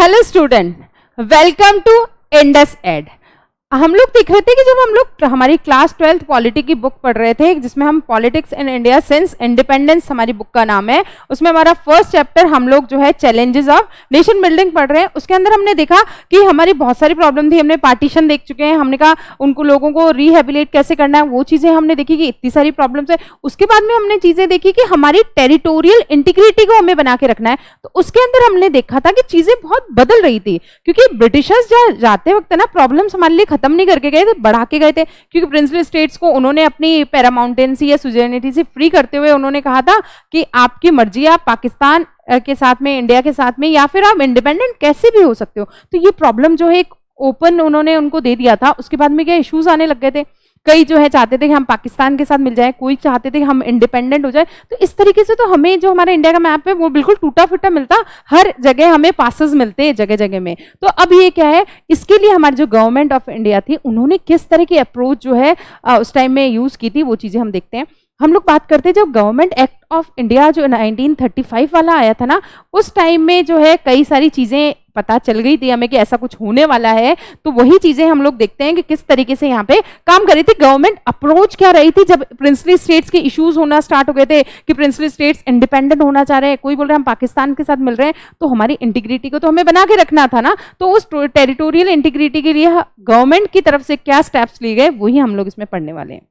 Hello student, welcome to Indus Ed. हम लोग देख रहे थे कि जब हम लोग हमारी क्लास 12th पॉलिटी की बुक पढ़ रहे थे, जिसमें हम politics in India since independence हमारी बुक का नाम है, उसमें हमारा फर्स्ट चैप्टर हम लोग जो है चैलेंजेस ऑफ नेशन बिल्डिंग पढ़ रहे हैं। उसके अंदर हमने देखा कि हमारी बहुत सारी प्रॉब्लम थी। हमने पार्टीशन देख चुके हैं, हमने कहा उनको लोगों को रिहेबिलिट कैसे करना है, वो चीजें हमने देखी कि इतनी सारी प्रॉब्लम्स है। उसके बाद में हमने चीजें देखी कि हमारी टेरिटोरियल इंटीग्रिटी को हमें बना के रखना है। तो उसके अंदर हमने देखा था कि चीजें बहुत बदल रही थी, क्योंकि ब्रिटिशर्स जाते वक्त ना प्रॉब्लम्स हमारे लिए खत्म नहीं करके गए थे, बढ़ा के गए थे। क्योंकि प्रिंसली स्टेट्स को उन्होंने अपनी पैरामाउंटेंसी या सुजेनिटी से फ्री करते हुए उन्होंने कहा था कि आपकी मर्जी, आप पाकिस्तान के साथ में, इंडिया के साथ में, या फिर आप इंडिपेंडेंट कैसे भी हो सकते हो। तो ये प्रॉब्लम जो है एक ओपन उन्होंने उनको दे दिया था। उसके बाद में क्या इश्यूज आने लग गए थे। कई जो है चाहते थे कि हम पाकिस्तान के साथ मिल जाए, कोई चाहते थे कि हम इंडिपेंडेंट हो जाए। तो इस तरीके से तो हमें जो हमारा इंडिया का मैप है वो बिल्कुल टूटा फूटा मिलता, हर जगह हमें पासेस मिलते हैं जगह जगह में। तो अब ये क्या है, इसके लिए हमारी जो गवर्नमेंट ऑफ इंडिया थी उन्होंने किस तरह की अप्रोच जो है उस टाइम में यूज की थी, वो चीजें हम देखते हैं। हम लोग बात करते हैं जब गवर्नमेंट एक्ट ऑफ इंडिया जो 1935 वाला आया था ना, उस टाइम में जो है कई सारी चीजें पता चल गई थी हमें कि ऐसा कुछ होने वाला है। तो वही चीजें हम लोग देखते हैं कि किस तरीके से यहाँ पे काम कर रही थी गवर्नमेंट, अप्रोच क्या रही थी। जब प्रिंसली स्टेट्स के इश्यूज होना स्टार्ट हो गए थे कि प्रिंसली स्टेट्स इंडिपेंडेंट होना चाह रहे हैं, कोई बोल रहे हैं हम पाकिस्तान के साथ मिल रहे हैं, तो हमारी इंटीग्रिटी को तो हमें बना के रखना था ना। तो उस टेरिटोरियल इंटीग्रिटी के लिए गवर्नमेंट की तरफ से क्या स्टेप्स लिए गए, वही हम लोग इसमें पढ़ने वाले हैं।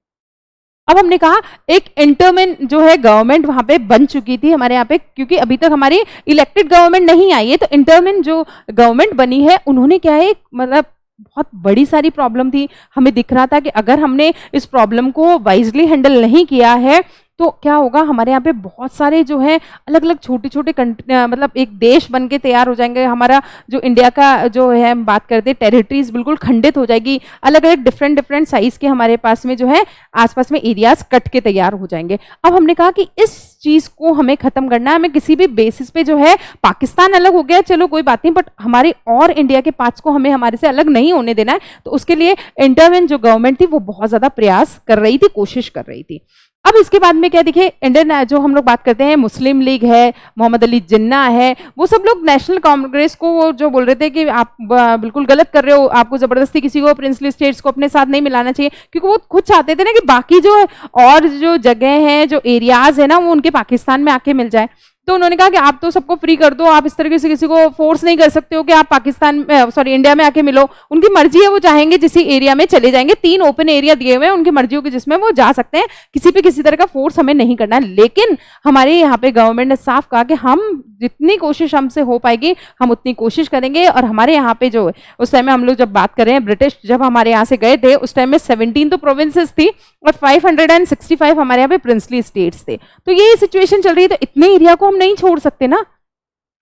अब हमने कहा एक इंटरमिन जो है गवर्नमेंट वहां पे बन चुकी थी हमारे यहाँ पे, क्योंकि अभी तक हमारी इलेक्टेड गवर्नमेंट नहीं आई है। तो इंटरमिन जो गवर्नमेंट बनी है उन्होंने क्या है, मतलब बहुत बड़ी सारी प्रॉब्लम थी। हमें दिख रहा था कि अगर हमने इस प्रॉब्लम को वाइजली हैंडल नहीं किया है तो क्या होगा, हमारे यहाँ पे बहुत सारे जो है अलग अलग छोटे छोटे मतलब एक देश बन के तैयार हो जाएंगे। हमारा जो इंडिया का जो है हम बात करते हैं टेरिटरीज बिल्कुल खंडित हो जाएगी, अलग अलग डिफरेंट साइज के हमारे पास में जो है आसपास में एरियाज कट के तैयार हो जाएंगे। अब हमने कहा कि इस चीज को हमें खत्म करना है, हमें किसी भी बेसिस पे जो है पाकिस्तान अलग हो गया चलो कोई बात नहीं, बट हमारे और इंडिया के पार्ट्स को हमें हमारे से अलग नहीं होने देना है। तो उसके लिए इंटरवेन जो गवर्नमेंट थी वो बहुत ज्यादा प्रयास कर रही थी, कोशिश कर रही थी। अब इसके बाद में क्या देखिए, इंडियन जो हम लोग बात करते हैं मुस्लिम लीग है, मोहम्मद अली जिन्ना है, वो सब लोग नेशनल कांग्रेस को वो जो बोल रहे थे कि आप बिल्कुल गलत कर रहे हो, आपको जबरदस्ती किसी को प्रिंसली स्टेट्स को अपने साथ नहीं मिलाना चाहिए, क्योंकि वो खुद चाहते थे ना कि बाकी जो और जो जगह है, जो एरियाज है ना, वो उनके पाकिस्तान में आके मिल जाए। तो उन्होंने कहा कि आप तो सबको फ्री कर दो, आप इस तरीके से किसी को फोर्स नहीं कर सकते हो कि आप पाकिस्तान इंडिया में आके मिलो। उनकी मर्जी है, वो चाहेंगे जिस एरिया में चले जाएंगे। 3 ओपन एरिया दिए हुए हैं उनकी मर्जियों के, जिसमें वो जा सकते हैं। किसी पे किसी तरह का फोर्स हमें नहीं करना है। लेकिन हमारे यहाँ पे गवर्नमेंट ने साफ कहा कि हम जितनी कोशिश हमसे हो पाएगी हम उतनी कोशिश करेंगे। और हमारे यहाँ पे जो उस टाइम में हम लोग जब बात कर रहे हैं, ब्रिटिश जब हमारे यहाँ से गए थे उस टाइम में 17 तो प्रोविंसेस थी और 565 हमारे यहाँ पे प्रिंसली स्टेट्स थे। तो ये सिचुएशन चल रही है, तो इतने एरिया को हम नहीं छोड़ सकते ना।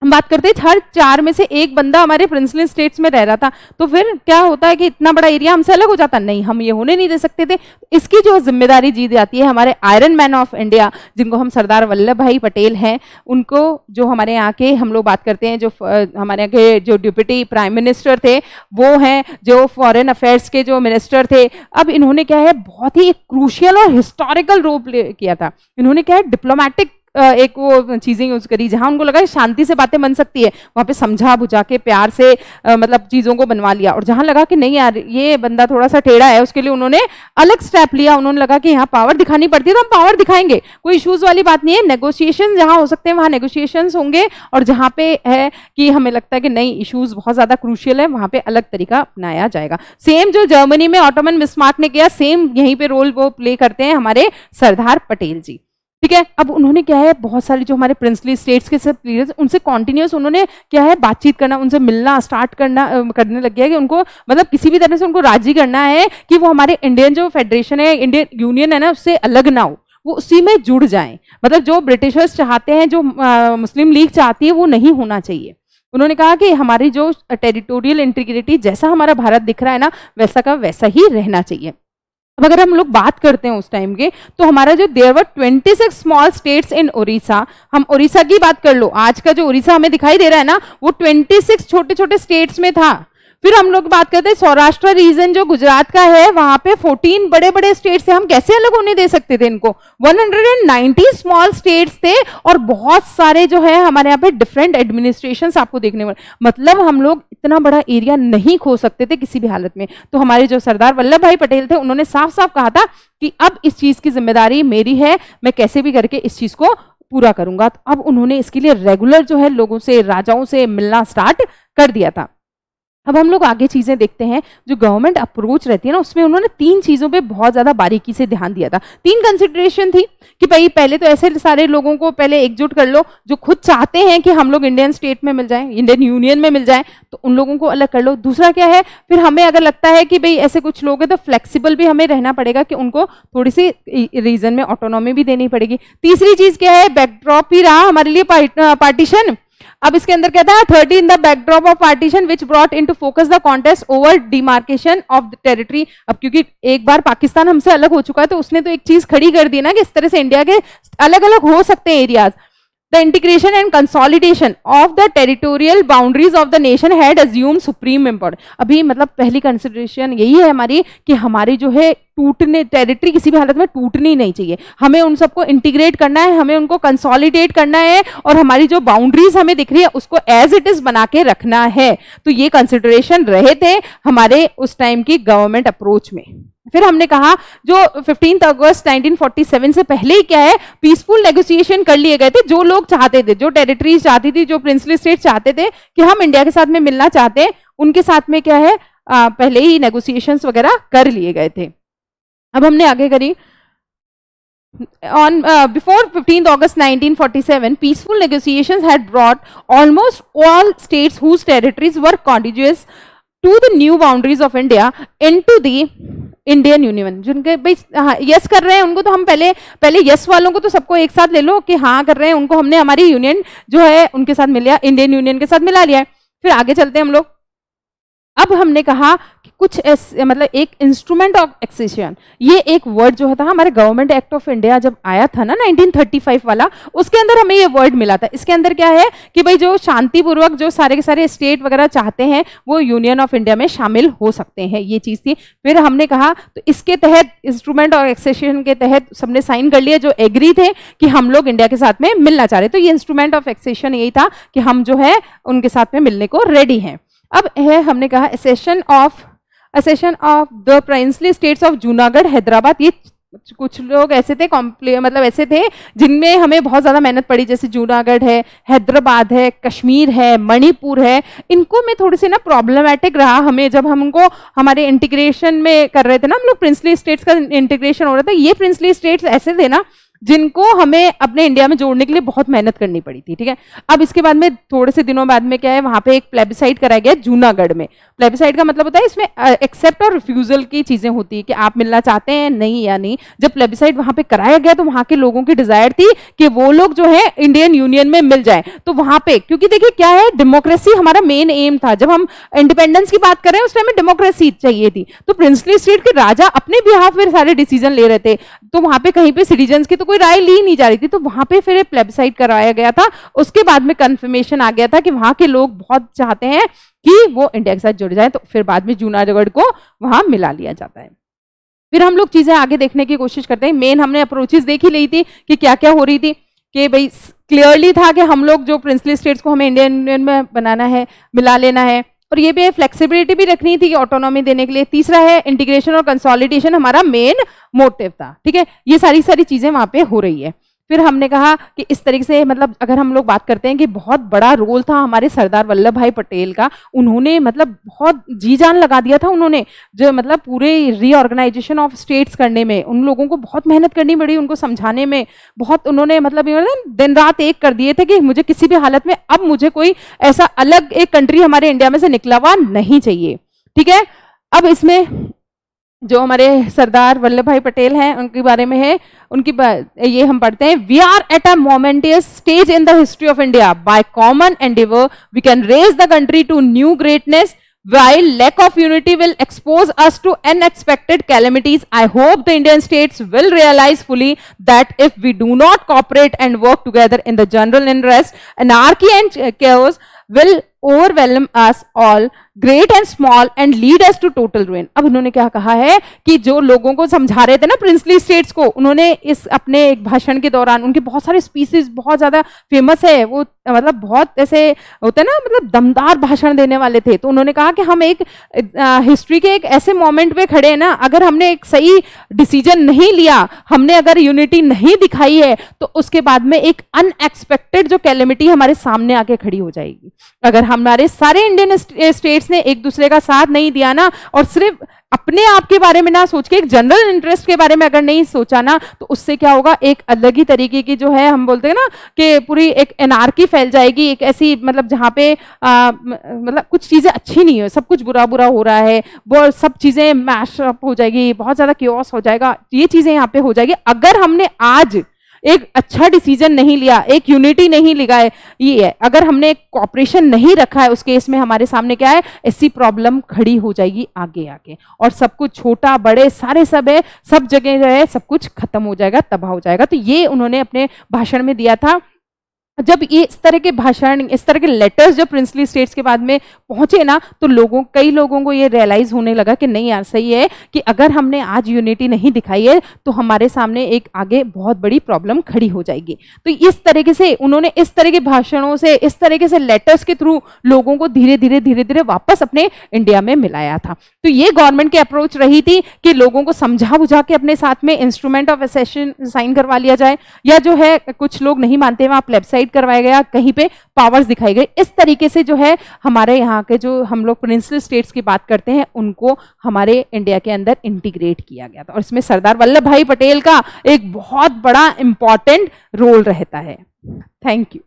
हम बात करते हैं हर 4 में से एक बंदा हमारे प्रिंसली स्टेट्स में रह रहा था, तो फिर क्या होता है कि इतना बड़ा एरिया हमसे अलग हो जाता। नहीं, हम ये होने नहीं दे सकते थे। इसकी जो जिम्मेदारी दी जाती है हमारे आयरन मैन ऑफ इंडिया, जिनको हम सरदार वल्लभ भाई पटेल हैं, उनको, जो हमारे यहाँ के हम लोग बात करते हैं जो हमारे यहाँ के जो डिप्टी प्राइम मिनिस्टर थे वो हैं, जो फॉरेन अफेयर्स के जो मिनिस्टर थे। अब इन्होंने क्या है, बहुत ही क्रूशियल और हिस्टोरिकल रोल प्ले किया था। इन्होंने क्या है, डिप्लोमेटिक एक वो चीजें यूज करी, जहां उनको लगा शांति से बातें बन सकती है वहां पे समझा बुझा के प्यार से मतलब चीजों को बनवा लिया। और जहां लगा कि नहीं यार ये बंदा थोड़ा सा टेढ़ा है, उसके लिए उन्होंने अलग स्टेप लिया। उन्होंने लगा कि यहाँ पावर दिखानी पड़ती है तो हम पावर दिखाएंगे, कोई इश्यूज वाली बात नहीं है। नेगोशिएशन जहां हो सकते हैं वहां नेगोशिएशंस होंगे, और जहां पे है कि हमें लगता है कि नहीं इश्यूज बहुत ज्यादा क्रूशियल है, वहां पे अलग तरीका अपनाया जाएगा। सेम जो जर्मनी में ऑटोमन बिस्मार्क ने किया, सेम यहीं पे रोल वो प्ले करते हैं हमारे सरदार पटेल जी। ठीक है, अब उन्होंने क्या है, बहुत सारे जो हमारे प्रिंसली स्टेट्स के सब लीडर्स, उनसे कॉन्टिन्यूस उन्होंने क्या है बातचीत करना, उनसे मिलना स्टार्ट करने लग गया कि उनको मतलब किसी भी तरह से उनको राजी करना है कि वो हमारे इंडियन जो फेडरेशन है, इंडियन यूनियन है ना, उससे अलग ना हो, वो उसी में जुड़ जाएं। मतलब जो ब्रिटिशर्स चाहते हैं, जो मुस्लिम लीग चाहती है, वो नहीं होना चाहिए। उन्होंने कहा कि हमारी जो टेरिटोरियल इंटीग्रिटी, जैसा हमारा भारत दिख रहा है ना, वैसा का वैसा ही रहना चाहिए। अब अगर हम लोग बात करते हैं उस टाइम के, तो हमारा जो there were 26 small states in Orissa, हम उड़ीसा की बात कर लो, आज का जो उड़ीसा हमें दिखाई दे रहा है ना, वो 26 छोटे छोटे स्टेट्स में था। फिर हम लोग बात करते हैं सौराष्ट्र रीजन जो गुजरात का है, वहां पे 14 बड़े बड़े स्टेट्स थे, हम कैसे अलग होने दे सकते थे इनको? 190 स्मॉल स्टेट्स थे और बहुत सारे जो है हमारे यहाँ पे डिफरेंट एडमिनिस्ट्रेशंस आपको देखने में, मतलब हम लोग इतना बड़ा एरिया नहीं खो सकते थे किसी भी हालत में। तो हमारे जो सरदार वल्लभ भाई पटेल थे, उन्होंने साफ साफ कहा था कि अब इस चीज की जिम्मेदारी मेरी है, मैं कैसे भी करके इस चीज को पूरा करूंगा। तो अब उन्होंने इसके लिए रेगुलर जो है लोगों से, राजाओं से मिलना स्टार्ट कर दिया था। अब हम लोग आगे चीजें देखते हैं, जो गवर्नमेंट अप्रोच रहती है ना, उसमें उन्होंने 3 चीजों पे बहुत ज्यादा बारीकी से ध्यान दिया था। 3 कंसिडरेशन थी कि भाई पहले तो ऐसे सारे लोगों को पहले एकजुट कर लो जो खुद चाहते हैं कि हम लोग इंडियन स्टेट में मिल जाएं, इंडियन यूनियन में मिल जाएं, तो उन लोगों को अलग कर लो। दूसरा क्या है, फिर हमें अगर लगता है कि भाई ऐसे कुछ लोग हैं तो फ्लेक्सिबल भी हमें रहना पड़ेगा कि उनको थोड़ी सी रीजन में ऑटोनॉमी भी देनी पड़ेगी। तीसरी चीज क्या है, बैकड्रॉप ही रहा हमारे लिए पार्टीशन। अब इसके अंदर क्या था, 13 the backdrop of partition which brought into focus the contest over demarcation of the territory. अब क्योंकि एक बार पाकिस्तान हमसे अलग हो चुका है, तो उसने तो एक चीज खड़ी कर दी ना कि इस तरह से इंडिया के अलग अलग हो सकते हैं areas. The integration and consolidation of the territorial boundaries of the nation had assumed supreme importance। अभी मतलब पहली कंसिडरेशन यही है हमारी कि हमारी जो है टूटने, टेरिटरी किसी भी हालत में टूटनी नहीं चाहिए, हमें उन सबको इंटीग्रेट करना है, हमें उनको कंसोलिडेट करना है, और हमारी जो बाउंड्रीज हमें दिख रही है उसको एज इट इज बना के रखना है। तो ये कंसिडरेशन रहे थे हमारे उस टाइम की गवर्नमेंट अप्रोच में। फिर हमने कहा जो 15 अगस्त 1947 से पहले ही क्या है, पीसफुल नेगोशिएशन कर लिए गए थे। जो लोग चाहते थे, जो टेरिटरीज चाहती थी, जो प्रिंसली स्टेट चाहते थे कि हम इंडिया के साथ में मिलना चाहते हैं, उनके साथ में क्या है पहले ही नेगोशिएशंस वगैरह कर लिए गए थे। अब हमने आगे करी, on before 15th August 1947 peaceful negotiations had brought almost all states whose territories were contiguous to the new boundaries of India into the Indian union. जिनके भाई यस कर रहे हैं उनको तो हम पहले यस वालों को तो सबको एक साथ ले लो कि हाँ कर रहे हैं, उनको हमने हमारी यूनियन जो है उनके साथ मिल लिया, इंडियन यूनियन के साथ मिला लिया है। फिर आगे चलते हैं हम लोग। अब हमने कहा कि कुछ मतलब एक इंस्ट्रूमेंट ऑफ एक्सेशन, ये एक वर्ड जो था हमारे गवर्नमेंट एक्ट ऑफ इंडिया जब आया था ना 1935 वाला, उसके अंदर हमें ये वर्ड मिला था। इसके अंदर क्या है कि भाई जो शांतिपूर्वक जो सारे के सारे स्टेट वगैरह चाहते हैं वो यूनियन ऑफ इंडिया में शामिल हो सकते हैं, ये चीज थी। फिर हमने कहा तो इसके तहत इंस्ट्रूमेंट ऑफ एक्सेशन के तहत सबने साइन कर लिया जो एग्री थे कि हम लोग इंडिया के साथ में मिलना चाह रहे। तो ये इंस्ट्रूमेंट ऑफ एक्सेशन यही था कि हम जो है उनके साथ में मिलने को रेडी हैं। अब है हमने कहा accession of the princely states of Junagadh Hyderabad. ये कुछ लोग ऐसे थे मतलब ऐसे थे जिनमें हमें बहुत ज्यादा मेहनत पड़ी, जैसे जूनागढ़ है, हैदराबाद है, कश्मीर है, मणिपुर है, इनको में थोड़ी सी ना प्रॉब्लमेटिक रहा हमें जब हम उनको हमारे इंटीग्रेशन में कर रहे थे ना, हम लोग प्रिंसली स्टेट्स का इंटीग्रेशन हो रहा था। ये प्रिंसली स्टेट्स ऐसे थे ना जिनको हमें अपने इंडिया में जोड़ने के लिए बहुत मेहनत करनी पड़ी थी, ठीक है। अब इसके बाद में थोड़े से दिनों बाद में क्या है, वहां पे एक प्लेबिसाइड कराया गया जूनागढ़ में। प्लेबिसाइड का मतलब होता है इसमें एक्सेप्ट और रिफ्यूजल की चीजें होती है कि आप मिलना चाहते हैं नहीं या नहीं। जब प्लेबिसाइड वहां पे कराया गया तो वहां के लोगों की डिजायर थी कि वो लोग जो है इंडियन यूनियन में मिल जाए। तो वहां पे क्योंकि देखिए क्या है, डेमोक्रेसी हमारा मेन एम था। जब हम इंडिपेंडेंस की बात कर रहे हैं उस टाइम में डेमोक्रेसी चाहिए थी, तो प्रिंसली स्टेट के राजा अपने बिहाफ में सारे डिसीजन ले रहे थे, तो वहां पे कहीं पे सिटीजन्स की तो कोई राय ली नहीं जा रही थी। तो वहां पे फिर प्लेबिसाइड कराया गया था। उसके बाद में कंफर्मेशन आ गया था कि वहां के लोग बहुत चाहते हैं कि वो इंडिया के साथ जुड़ जाए, तो फिर बाद में जूनागढ़ को वहां मिला लिया जाता है। फिर हम लोग चीजें आगे देखने की कोशिश करते हैं। मेन हमने अप्रोचेस देख ही ली थी कि क्या क्या हो रही थी, कि भाई क्लियरली था कि हम लोग जो प्रिंसली स्टेट्स को हमें इंडियन यूनियन में बनाना है, मिला लेना है, और ये भी फ्लेक्सिबिलिटी भी रखनी थी ऑटोनॉमी देने के लिए। तीसरा है इंटीग्रेशन और कंसोलिडेशन हमारा मेन मोटिव था, ठीक है। ये सारी चीजें वहां पे हो रही है। फिर हमने कहा कि इस तरीके से मतलब अगर हम लोग बात करते हैं कि बहुत बड़ा रोल था हमारे सरदार वल्लभ भाई पटेल का, उन्होंने मतलब बहुत जी जान लगा दिया था। उन्होंने जो मतलब पूरे रीऑर्गेनाइजेशन ऑफ स्टेट्स करने में उन लोगों को बहुत मेहनत करनी पड़ी, उनको समझाने में बहुत उन्होंने मतलब दिन रात एक कर दिए थे कि मुझे किसी भी हालत में अब मुझे कोई ऐसा अलग एक कंट्री हमारे इंडिया में से निकला हुआ नहीं चाहिए, ठीक है। अब इसमें जो हमारे सरदार वल्लभ भाई पटेल हैं उनके बारे में है, उनकी ये हम पढ़ते हैं, we are at a momentous stage in the history of India, by common endeavour we can raise the country to new greatness, while lack of unity will expose us to unexpected calamities. I hope the Indian states will realize fully that if we do not cooperate and work together in the general interest, anarchy and chaos will overwhelm us all, great and small, and lead us to total ruin. अब उन्होंने क्या कहा है कि जो लोगों को समझा रहे थे ना प्रिंसली स्टेट्स को, उन्होंने इस अपने एक भाषण के दौरान, उनके बहुत सारे स्पीचेस बहुत ज्यादा फेमस है वो, मतलब बहुत ऐसे होते हैं ना, मतलब दमदार भाषण देने वाले थे। तो उन्होंने कहा कि हम एक हिस्ट्री के एक ऐसे मोमेंट पे खड़े हैं ना, अगर हमने एक सही डिसीजन नहीं लिया, हमने अगर यूनिटी नहीं दिखाई है, तो उसके बाद में एक अनएक्सपेक्टेड जो कैलेमिटी हमारे सामने आके खड़ी हो जाएगी। अगर हमारे सारे इंडियन स्टेट्स ने एक दूसरे का साथ नहीं दिया ना, और सिर्फ अपने आप के बारे में ना सोच के एक जनरल इंटरेस्ट के बारे में अगर नहीं सोचा ना, तो उससे क्या होगा, एक अलग ही तरीके की जो है, हम बोलते हैं ना कि पूरी एक एनार्की फैल जाएगी, एक ऐसी मतलब जहाँ पे मतलब कुछ चीजें अच्छी नहीं है, सब कुछ बुरा बुरा हो रहा है, वो सब चीजें मैशअप हो जाएगी, बहुत ज्यादा क्योस हो जाएगा, ये चीजें यहाँ पे हो जाएगी। अगर हमने आज एक अच्छा डिसीजन नहीं लिया, एक यूनिटी नहीं लगाए, ये है, अगर हमने एक कॉपरेशन नहीं रखा है, उस केस में हमारे सामने क्या है, ऐसी प्रॉब्लम खड़ी हो जाएगी आगे आगे, और सब कुछ छोटा बड़े सारे सब है, सब जगह जो है सब कुछ खत्म हो जाएगा, तबाह हो जाएगा। तो ये उन्होंने अपने भाषण में दिया था। जब ये इस तरह के भाषण, इस तरह के लेटर्स जब प्रिंसली स्टेट्स के बाद में पहुंचे ना, तो कई लोगों को ये रियलाइज होने लगा कि नहीं यार, सही है कि अगर हमने आज यूनिटी नहीं दिखाई है, तो हमारे सामने एक आगे बहुत बड़ी प्रॉब्लम खड़ी हो जाएगी। तो इस तरीके से उन्होंने इस तरह के भाषणों से, इस तरीके से लेटर्स के थ्रू लोगों को धीरे धीरे वापस अपने इंडिया में मिलाया था। तो ये गवर्नमेंट की अप्रोच रही थी कि लोगों को समझा बुझा के अपने साथ में इंस्ट्रूमेंट ऑफ एसेशन साइन करवा लिया जाए, या जो है कुछ लोग नहीं मानते वहां प्लेबसाइट करवाया गया, कहीं पे पावर्स दिखाई गई। इस तरीके से जो है हमारे यहाँ के जो हम लोग प्रिंसली स्टेट्स की बात करते हैं, उनको हमारे इंडिया के अंदर इंटीग्रेट किया गया था, और इसमें सरदार वल्लभ भाई पटेल का एक बहुत बड़ा इंपॉर्टेंट रोल रहता है। Thank you.